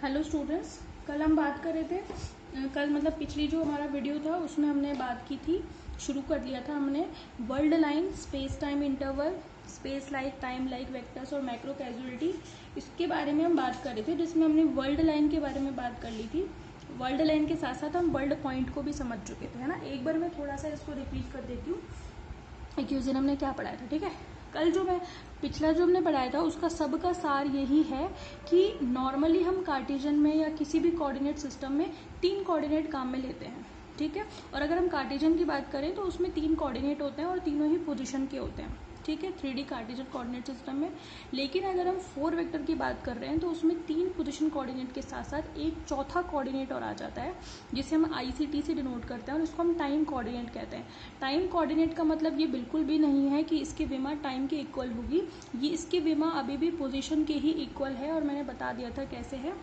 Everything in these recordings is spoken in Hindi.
हेलो स्टूडेंट्स, कल हम बात कर रहे थे। कल मतलब पिछली जो हमारा वीडियो था उसमें हमने बात की थी, शुरू कर लिया था हमने world line, space time interval, space like, time like vectors और मैक्रो कैजुअलिटी, इसके बारे में हम बात कर रहे थे, जिसमें हमने वर्ल्ड लाइन के बारे में बात कर ली थी। वर्ल्ड लाइन के साथ साथ हम वर्ल्ड पॉइंट को भी समझ चुके थे, है ना। एक बार मैं थोड़ा सा इसको रिपीट कर देती हूँ कि उस दिन हमने क्या पढ़ाया था। ठीक है, कल जो मैं पिछला जो हमने पढ़ाया था उसका सब का सार यही है कि नॉर्मली हम कार्टेशियन में या किसी भी कोऑर्डिनेट सिस्टम में 3 कोऑर्डिनेट काम में लेते हैं। ठीक है, और अगर हम कार्टेशियन की बात करें तो उसमें 3 कोऑर्डिनेट होते हैं और तीनों ही पोजीशन के होते हैं। ठीक है, 3D कार्टेशियन कोऑर्डिनेट सिस्टम में। लेकिन अगर हम 4 वेक्टर की बात कर रहे हैं तो उसमें 3 पोजीशन कोऑर्डिनेट के साथ साथ एक चौथा कोऑर्डिनेट और आ जाता है, जिसे हम ICT से डिनोट करते हैं और इसको हम टाइम कोऑर्डिनेट कहते हैं। टाइम कोऑर्डिनेट का मतलब ये बिल्कुल भी नहीं है कि इसकी विमा टाइम के इक्वल होगी, ये इसकी विमा अभी भी पोजीशन के ही इक्वल है और मैंने बता दिया था कैसे है,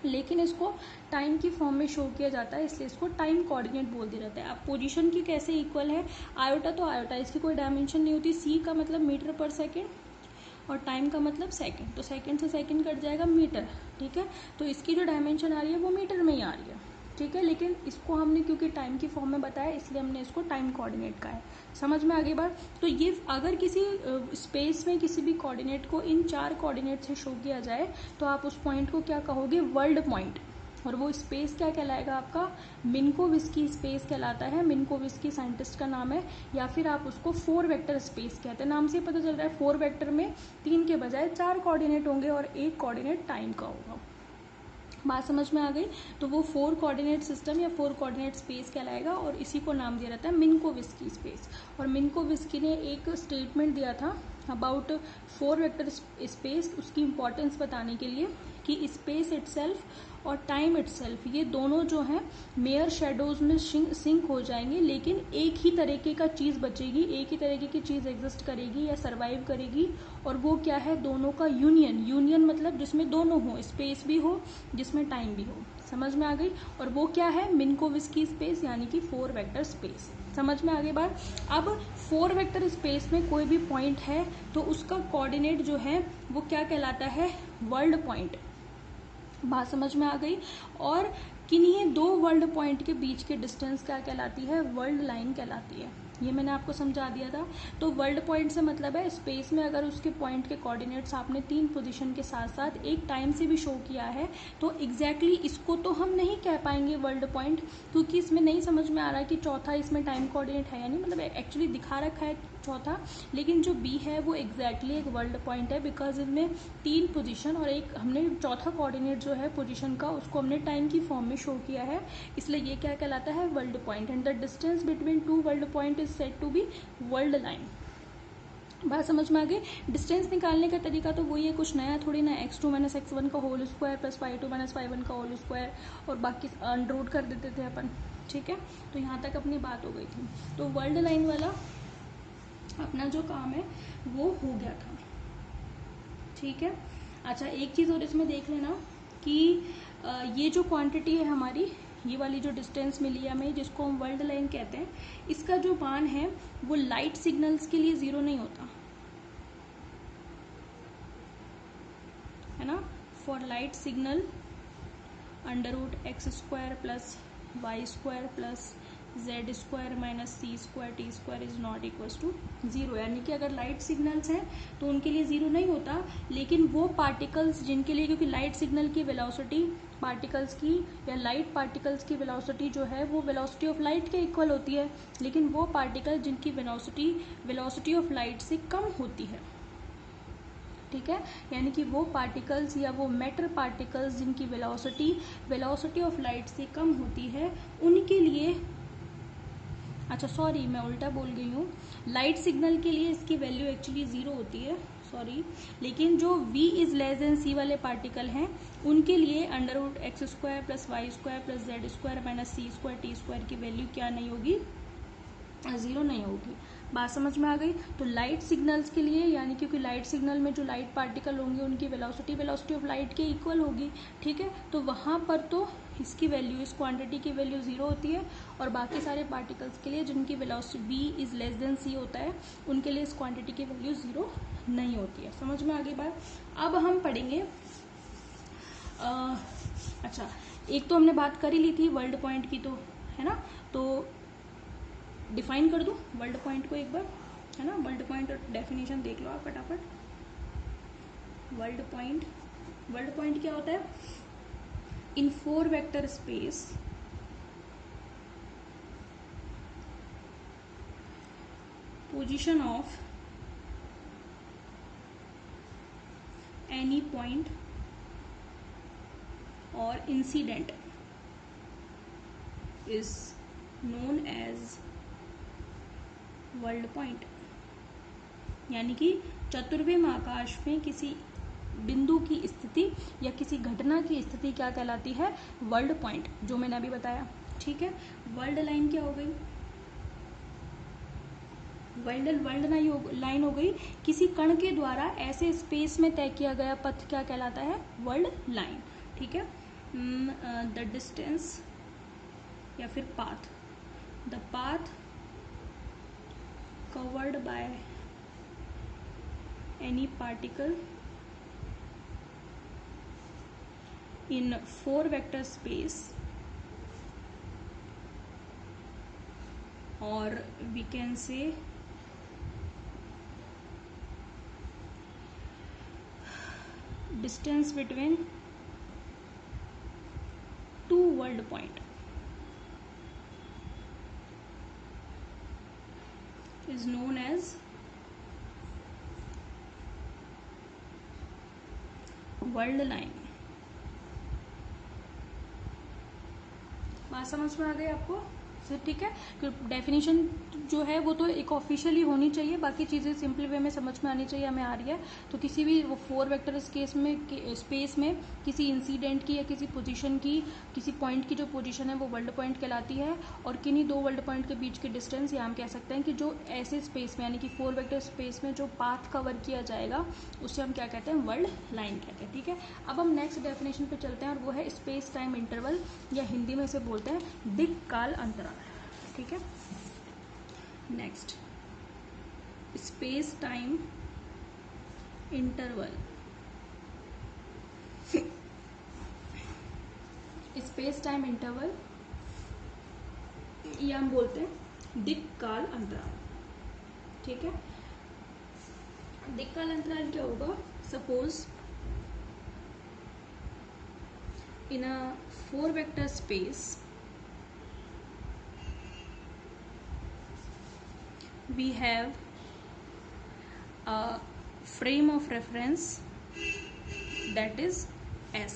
लेकिन इसको टाइम की फॉर्म में शो किया जाता है, इसलिए इसको टाइम कोऑर्डिनेट बोल दिया जाता है। अब पोजीशन की कैसे इक्वल है, आयोटा तो आयोटा, इसकी कोई डायमेंशन नहीं होती। सी का मतलब मीटर पर सेकेंड और टाइम का मतलब सेकंड, तो सेकंड से सेकंड कट जाएगा मीटर। ठीक है, तो इसकी जो डायमेंशन आ रही है वो मीटर में ही आ रही है। ठीक है, लेकिन इसको हमने क्योंकि टाइम की फॉर्म में बताया इसलिए हमने इसको टाइम कोऑर्डिनेट का है। समझ में आगे बात। तो ये अगर किसी स्पेस में किसी भी कोऑर्डिनेट को इन 4 कोऑर्डिनेट से शो किया जाए तो आप उस पॉइंट को क्या कहोगे, वर्ल्ड पॉइंट। और वो स्पेस क्या कहलाएगा आपका, मिन्कोविस्की स्पेस कहलाता है। मिन्कोविस्की साइंटिस्ट का नाम है, या फिर आप उसको 4 वेक्टर स्पेस कहते हैं। नाम से पता चल रहा है 4 वेक्टर में 3 के बजाय 4 कोऑर्डिनेट होंगे और एक कोऑर्डिनेट टाइम का होगा। बात समझ में आ गई। तो वो 4 कोऑर्डिनेट सिस्टम या 4 कोऑर्डिनेट स्पेस कहलाएगा और इसी को नाम दिया जाता है मिन्कोविस्की स्पेस। और मिन्कोविस्की ने एक स्टेटमेंट दिया था अबाउट 4 वेक्टर स्पेस, उसकी इंपॉर्टेंस बताने के लिए कि स्पेस इटसेल्फ और टाइम इटसेल्फ ये दोनों जो हैं मेयर शेडोज में सिंक हो जाएंगे, लेकिन एक ही तरीके का चीज बचेगी, एक ही तरीके की चीज एग्जिस्ट करेगी या सरवाइव करेगी, और वो क्या है, दोनों का यूनियन। यूनियन मतलब जिसमें दोनों हो, स्पेस भी हो जिसमें टाइम भी हो। समझ में आ गई। और वो क्या है, मिन्कोविस्की स्पेस, यानी कि 4 वेक्टर स्पेस। समझ में आगे बात। अब 4 वेक्टर स्पेस में कोई भी पॉइंट है तो उसका कोऑर्डिनेट जो है वो क्या कहलाता है, वर्ल्ड पॉइंट। बात समझ में आ गई। और किन्हीं 2 वर्ल्ड पॉइंट के बीच की डिस्टेंस क्या कहलाती है, वर्ल्ड लाइन कहलाती है। ये मैंने आपको समझा दिया था। तो वर्ल्ड पॉइंट से मतलब है स्पेस में अगर उसके पॉइंट के कोऑर्डिनेट्स आपने 3 पोजीशन के साथ साथ एक टाइम से भी शो किया है तो एग्जैक्टली इसको तो हम नहीं कह पाएंगे वर्ल्ड पॉइंट, क्योंकि इसमें नहीं समझ में आ रहा है कि चौथा इसमें टाइम कोऑर्डिनेट है या नहीं। मतलब एक्चुअली दिखा रखा है चौथा, लेकिन जो बी है वो एग्जैक्टली एक वर्ल्ड पॉइंट है, बिकॉज इनमें 3 पोजीशन और एक हमने चौथा कोऑर्डिनेट जो है पोजीशन का उसको हमने टाइम की फॉर्म में शो किया है, इसलिए ये क्या कहलाता है, world point. And the distance between 2 world point is said to be world line. बात समझ में आ गई। डिस्टेंस निकालने का तरीका तो वही है, कुछ नया थोड़ी ना, x2 माइनस x1 का whole square plus y2 minus y1 का होल स्क्वायर और बाकी अंडर रूट कर देते थे अपन। ठीक है, तो यहाँ तक अपनी बात हो गई थी। तो वर्ल्ड लाइन वाला अपना जो काम है वो हो गया था। ठीक है, अच्छा एक चीज और इसमें देख लेना कि ये जो क्वांटिटी है हमारी, ये वाली जो डिस्टेंस मिली है हमें जिसको हम वर्ल्ड लाइन कहते हैं, इसका जो मान है वो लाइट सिग्नल्स के लिए 0 नहीं होता है ना। For light signal under root x square plus y square plus z square minus c square t square is not equal to 0। यानी कि अगर लाइट सिग्नल्स हैं तो उनके लिए 0 नहीं होता, लेकिन वो पार्टिकल्स जिनके लिए, क्योंकि लाइट सिग्नल की वेलोसिटी पार्टिकल्स की या लाइट पार्टिकल्स की वेलोसिटी जो है वो वेलोसिटी ऑफ लाइट के इक्वल होती है, लेकिन वो पार्टिकल जिनकी वेलोसिटी ऑफ लाइट से कम होती है। ठीक है, यानी कि वो पार्टिकल्स या वो मैटर पार्टिकल्स जिनकी वेलोसिटी ऑफ लाइट से कम होती है उनके लिए, अच्छा सॉरी मैं उल्टा बोल गई हूँ, लाइट सिग्नल के लिए इसकी वैल्यू एक्चुअली 0 होती है, सॉरी। लेकिन जो v is less than c वाले पार्टिकल हैं उनके लिए under root x square plus y square plus z square minus c square t square की वैल्यू क्या नहीं होगी, 0 नहीं होगी। बात समझ में आ गई। तो लाइट सिग्नल्स के लिए, यानी क्योंकि लाइट सिग्नल में जो लाइट पार्टिकल होंगे उनकी वेलोसिटी ऑफ लाइट के इक्वल होगी। ठीक है, तो वहां पर तो इसकी वैल्यू, इस क्वांटिटी की वैल्यू 0 होती है, और बाकी सारे पार्टिकल्स के लिए जिनकी velocity v is less than c होता है उनके लिए इस क्वांटिटी की वैल्यू 0 नहीं होती है। समझ में आ गई बात। अब हम पढ़ेंगे अच्छा, एक तो हमने बात कर ही ली थी वर्ल्ड पॉइंट की, तो है ना, तो डिफाइन कर दूं वर्ल्ड पॉइंट को एक बार, है ना। वर्ल्ड पॉइंट डेफिनेशन देख लो आप फटाफट। वर्ल्ड पॉइंट क्या होता है? इन 4 vector space position of any point or incident is known as world point. यानी कि चतुर्वेम आकाश में किसी बिंदु की स्थिति या किसी घटना की स्थिति क्या कहलाती है? वर्ल्ड पॉइंट, जो मैंने अभी बताया। ठीक है, वर्ल्ड लाइन क्या हो गई? वर्ल्ड लाइन हो गई किसी कण के द्वारा ऐसे स्पेस में तय किया गया पथ क्या कहलाता है? World line. ठीक है, द डिस्टेंस या फिर path, the path covered by any particle in 4 vector space, और we can say distance between 2 world point is known as world line। बात समझ में आ गई आपको? ठीक है, डेफिनेशन जो है वो तो एक ऑफिशियली होनी चाहिए, बाकी चीजें सिंपल वे में समझ में आनी चाहिए, हमें आ रही है। तो किसी भी 4 वेक्टर स्पेस में किसी इंसिडेंट की या किसी पोजीशन की, किसी पॉइंट की जो पोजीशन है वो वर्ल्ड पॉइंट कहलाती है। और किन्हीं 2 वर्ल्ड पॉइंट के बीच की डिस्टेंस, या हम कह सकते हैं कि जो ऐसे स्पेस में यानी कि 4 वेक्टर स्पेस में जो पाथ कवर किया जाएगा उससे हम क्या कहते हैं? वर्ल्ड लाइन कहते हैं। ठीक है, अब हम नेक्स्ट डेफिनेशन पे चलते हैं और वो है स्पेस टाइम इंटरवल, या हिंदी में इसे बोलते हैं दिक् काल अंतराल। ठीक है, next space time interval. Space time interval या हम बोलते हैं दिक् काल अंतराल। ठीक है, दिक् काल अंतराल क्या होगा? Suppose in a 4 vector space we have a frame of reference that is S।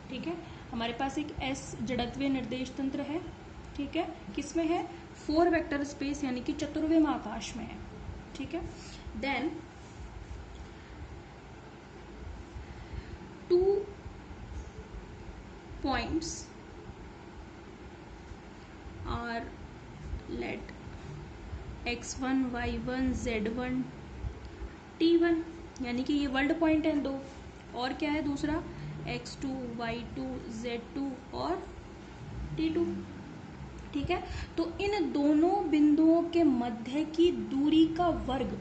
ठीक है, हमारे पास एक S जड़त्वीय निर्देश तंत्र है। ठीक है, किसमें है? 4 वेक्टर स्पेस यानी कि चतुर्वेम आकाश में है। ठीक है, then 2 points are let x1 y1 z1 t1, यानी कि ये वर्ल्ड पॉइंट है 2, और क्या है दूसरा? x2 y2 z2 और t2। ठीक है, तो इन दोनों बिंदुओं के मध्य की दूरी का वर्ग,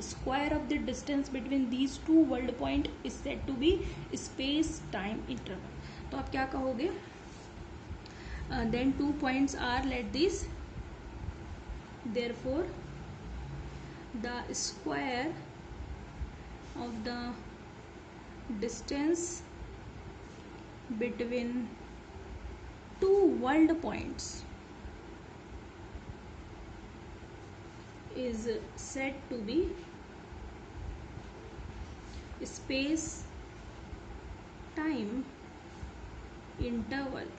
square of the distance between these 2 world point is said to be space time interval. तो आप क्या कहोगे? Then 2 points are let this, therefore the square of the distance between 2 world points is said to be space time interval।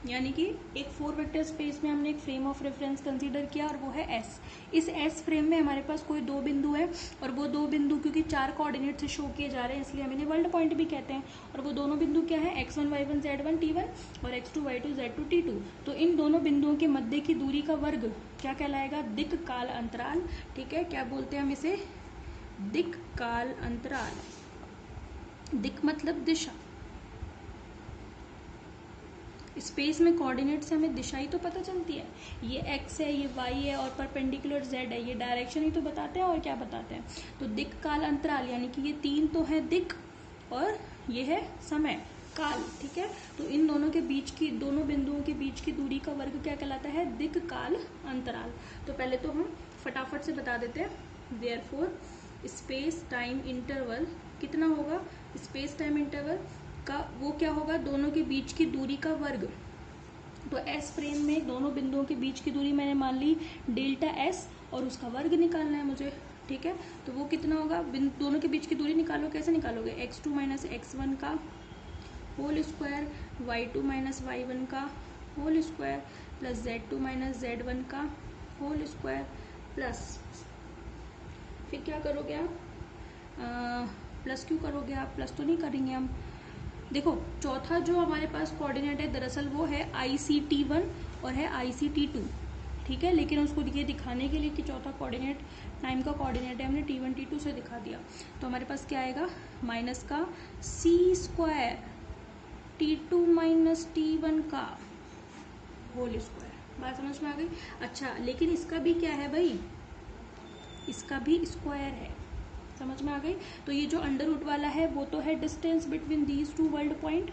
यानी कि एक 4 वेक्टर स्पेस में हमने एक फ्रेम ऑफ रेफरेंस कंसीडर किया और वो है S। इस S फ्रेम में हमारे पास कोई 2 बिंदु है, और वो 2 बिंदु क्योंकि 4 कोऑर्डिनेट से शो किए जा रहे हैं इसलिए हम इन्हें वर्ल्ड पॉइंट भी कहते हैं। और वो दोनों बिंदु क्या है? x1 y1 z1 t1 और x2 y2 z2 t2। तो इन दोनों बिंदुओं के मध्य की दूरी का वर्ग क्या कहलाएगा? दिक् काल अंतराल। ठीक है, क्या बोलते हैं हम इसे? दिक् काल अंतराल। दिक् मतलब दिशा। स्पेस में कोऑर्डिनेट से हमें दिशा ही तो पता चलती है, ये x है, ये y है और परपेंडिकुलर z है, ये डायरेक्शन ही तो बताते हैं और क्या बताते हैं। तो दिक् काल अंतराल यानी कि ये 3 तो है दिक्, और ये है समय, काल, ठीक है। तो इन दोनों के बीच की, दोनों बिंदुओं के बीच की दूरी का वर्ग क्या कहलाता है? दिक् काल अंतराल। तो पहले तो हम फटाफट से बता देते हैं। देयरफॉर स्पेस टाइम इंटरवल कितना होगा? स्पेस टाइम इंटरवल का वो क्या होगा? दोनों के बीच की दूरी का वर्ग। तो एस फ्रेम में दोनों बिंदुओं के बीच की दूरी मैंने मान ली डेल्टा एस, और उसका वर्ग निकालना है मुझे, ठीक है। तो वो कितना होगा? दोनों के बीच की दूरी निकालो, कैसे निकालोगे? x2 माइनस x1 का whole square, y2 minus y1 का whole square, plus z2 minus z1 का होल स्क्वायर, प्लस फिर क्या करोगे आप? प्लस क्यों करोगे आप? प्लस तो नहीं करेंगे हम। देखो चौथा जो हमारे पास कोऑर्डिनेट है दरअसल वो है ICT1 और है ICT2, ठीक है। लेकिन उसको ये दिखाने के लिए कि चौथा कोऑर्डिनेट टाइम का कोऑर्डिनेट है, हमने T1 T2 से दिखा दिया। तो हमारे पास क्या आएगा? माइनस का c² T2 माइनस T1 का होल स्क्वायर। बात समझ में आ गई? अच्छा, लेकिन इसका भी क्या है भाई? इसका भी स्क्वायर है, समझ में आ गई? तो ये जो अंडर रूट वाला है वो तो है distance between these two world point,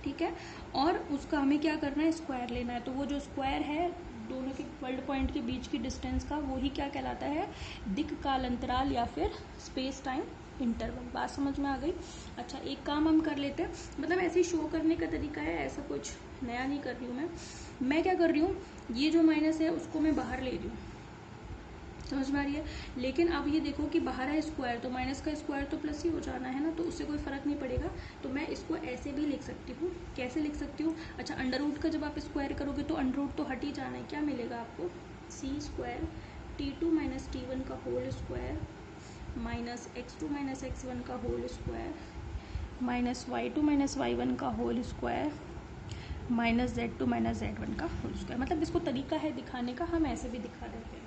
ठीक है। और उसका हमें क्या करना है? स्क्वायर लेना है। तो वो जो स्क्वायर है दोनों के वर्ल्ड पॉइंट के बीच की डिस्टेंस का, वो ही क्या कहलाता है? दिक् काल अंतराल या फिर स्पेस टाइम इंटरवल। बात समझ में आ गई? अच्छा, एक काम हम कर लेते हैं, मतलब ऐसे ही शो करने का तरीका है, ऐसा कुछ नया नहीं कर रही हूँ मैं क्या कर रही हूँ, ये जो माइनस है उसको मैं बाहर ले रही हूँ, समझ में आ रही है। लेकिन अब ये देखो कि बाहर है स्क्वायर, तो माइनस का स्क्वायर तो प्लस ही हो जाना है ना, तो उससे कोई फर्क नहीं पड़ेगा। तो मैं इसको ऐसे भी लिख सकती हूँ। कैसे लिख सकती हूँ? अच्छा, अंडर रूट का जब आप स्क्वायर करोगे तो अंडर रूट तो हट ही जाना है। क्या मिलेगा आपको? c² T2 माइनस T1 का whole square minus x2 minus x1 का whole square minus y2 minus y1 का whole square minus z2 minus z1 का होल स्क्वायर। मतलब इसको तरीका है दिखाने का, हम ऐसे भी दिखा देते हैं।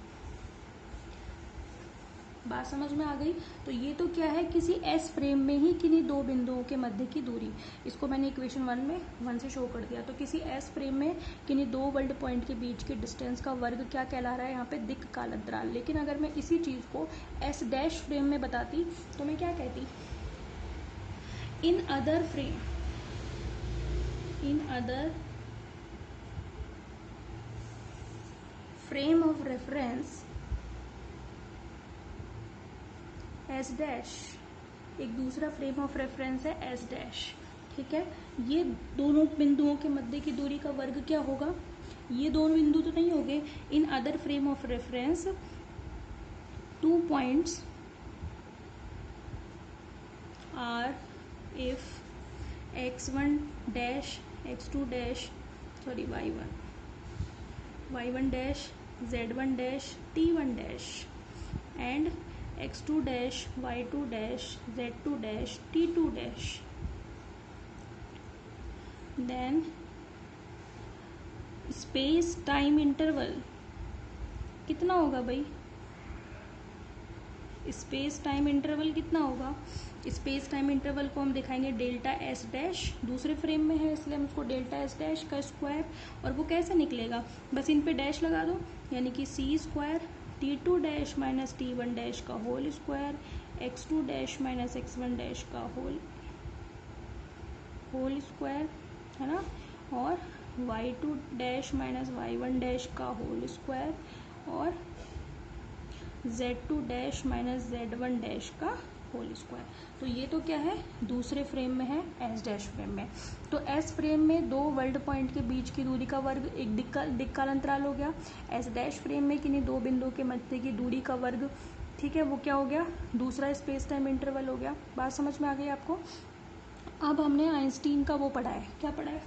बात समझ में आ गई? तो ये तो क्या है? किसी एस फ्रेम में ही किन्हीं दो बिंदुओं के मध्य की दूरी, इसको मैंने इक्वेशन 1 में 1 से शो कर दिया। तो किसी एस फ्रेम में किन्हीं दो वर्ल्ड पॉइंट के बीच के डिस्टेंस का वर्ग क्या कहला रहा है? यहाँ पे दिक् काल अंतराल। लेकिन अगर मैं इसी चीज को एस डैश फ्रेम में बताती तो मैं क्या कहती? इन other frame of reference S dash, एक दूसरा फ्रेम ऑफ रेफरेंस है एस डैश, ठीक है। ये दोनों बिंदुओं के मध्य की दूरी का वर्ग क्या होगा? ये दोनों बिंदु तो नहीं होंगे। In other frame of reference 2 points are if x1 dash x2 dash sorry y1 dash z1 dash t1 dash and x2 dash y2 dash z2 dash t2 dash, then space time interval कितना होगा भाई? स्पेस टाइम इंटरवल कितना होगा? स्पेस टाइम इंटरवल को हम दिखाएंगे डेल्टा एस डैश, दूसरे फ्रेम में है इसलिए हम उसको डेल्टा एस डैश का स्क्वायर, और वो कैसे निकलेगा? बस इन पे डैश लगा दो, यानी कि c² T2 dash minus T1 dash का whole square x2 dash minus x1 dash का होल स्क्वायर, है ना, और y2 dash minus y1 dash का होल स्क्वायर और z2 dash minus z1 dash का होल स्क्वायर। तो ये तो क्या है? दूसरे फ्रेम में है, एस डैश फ्रेम में। तो एस फ्रेम में दो वर्ल्ड पॉइंट के बीच की दूरी का वर्ग एक दिक् काल अंतराल हो गया। एस डैश फ्रेम में किन्हीं दो बिंदुओं के मध्य की दूरी का वर्ग, ठीक है, वो क्या हो गया? दूसरा स्पेस टाइम इंटरवल हो गया। बात समझ में आ गई आपको? अब हमने आइंस्टीन का वो पढ़ा है, क्या पढ़ा है?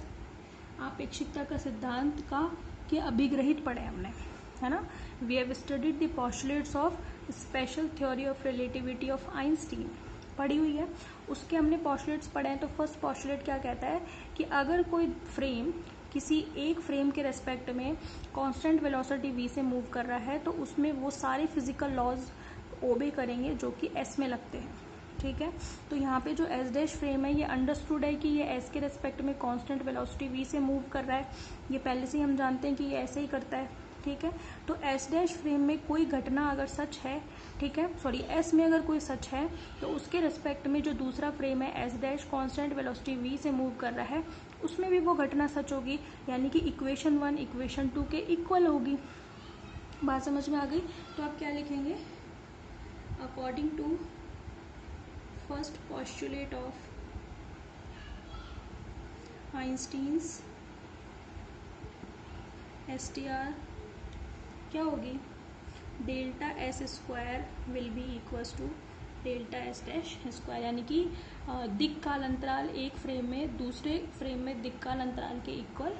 आपेक्षिकता का सिद्धांत का के अभिग्रहित पढ़े हमने, है ना। We have studied the postulates of special theory of relativity of Einstein, पढ़ी हुई है। उसके हमने पोस्टुलेट्स पढ़े हैं। तो फर्स्ट पोस्टुलेट क्या कहता है कि अगर कोई फ्रेम किसी एक फ्रेम के रेस्पेक्ट में कांस्टेंट वेलोसिटी v से मूव कर रहा है तो उसमें वो सारे फिजिकल लॉज ओबे करेंगे जो कि s में लगते हैं, ठीक है। तो यहाँ पे जो एस डैश फ्रेम है ये अंडरस्टूड है कि ये एस के रेस्पेक्ट में कांस्टेंट वेलोसिटी v से मूव कर रहा है, ये पहले से ही हम जानते हैं कि ये ऐसे ही करता है, ठीक है। तो एस डैश फ्रेम में कोई घटना अगर सच है, ठीक है, सॉरी एस में अगर कोई सच है तो उसके रिस्पेक्ट में जो दूसरा फ्रेम है S dash constant velocity v से मूव कर रहा है, उसमें भी वो घटना सच होगी, यानी कि इक्वेशन 1 इक्वेशन 2 के इक्वल होगी। बात समझ में आ गई? तो आप क्या लिखेंगे? According to first postulate of Einstein's STR क्या होगी? Delta s square will be equals to delta s dash square, यानी कि दिक् काल अंतराल एक फ्रेम में दूसरे फ्रेम में दिक् काल अंतराल के इक्वल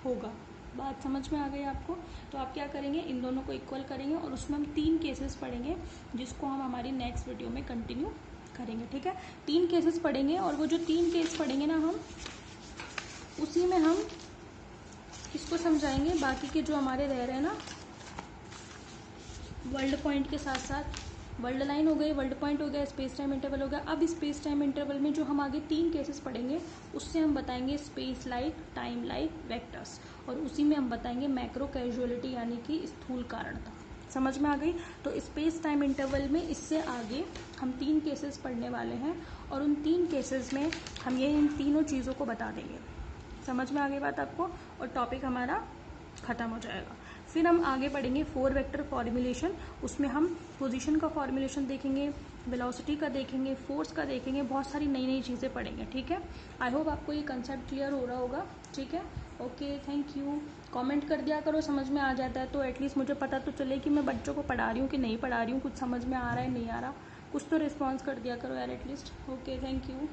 होगा। बात समझ में आ गई आपको? तो आप क्या करेंगे? इन दोनों को इक्वल करेंगे और उसमें हम 3 केसेस पढ़ेंगे, जिसको हम हमारी नेक्स्ट वीडियो में कंटिन्यू करेंगे। ठीक है, 3 केसेस पढ़ेंगे और वो जो 3 केस पढ़ेंगे ना, हम उसी में हम इसको समझाएंगे। बाकी के जो हमारे रह रहे हैं ना, वर्ल्ड पॉइंट के साथ साथ वर्ल्ड लाइन हो गई, वर्ल्ड पॉइंट हो गया, स्पेस टाइम इंटरवल हो गया। अब स्पेस टाइम इंटरवल में जो हम आगे 3 केसेस पढ़ेंगे, उससे हम बताएंगे space light, time light, vectors, और उसी में हम बताएंगे मैक्रो कैजुअलिटी यानी कि स्थूल कारणता। समझ में आ गई? तो स्पेस टाइम इंटरवल में इससे आगे हम 3 केसेस पढ़ने वाले हैं और उन 3 केसेस में हम ये इन तीनों चीज़ों को बता देंगे। समझ में आ गई बात आपको? और टॉपिक हमारा खत्म हो जाएगा। फिर हम आगे पढ़ेंगे 4 वेक्टर फॉर्मुलेशन, उसमें हम पोजीशन का फॉर्मुलेशन देखेंगे, वेलोसिटी का देखेंगे, फोर्स का देखेंगे, बहुत सारी नई नई चीज़ें पढ़ेंगे। ठीक है, आई होप आपको ये कंसेप्ट क्लियर हो रहा होगा। ठीक है, ओके, थैंक यू। कमेंट कर दिया करो, समझ में आ जाता है तो एटलीस्ट मुझे पता तो चले कि मैं बच्चों को पढ़ा रही हूँ कि नहीं पढ़ा रही हूँ, कुछ समझ में आ रहा है नहीं आ रहा, कुछ तो रिस्पॉन्स कर दिया करो यार एटलीस्ट। Okay, thank you.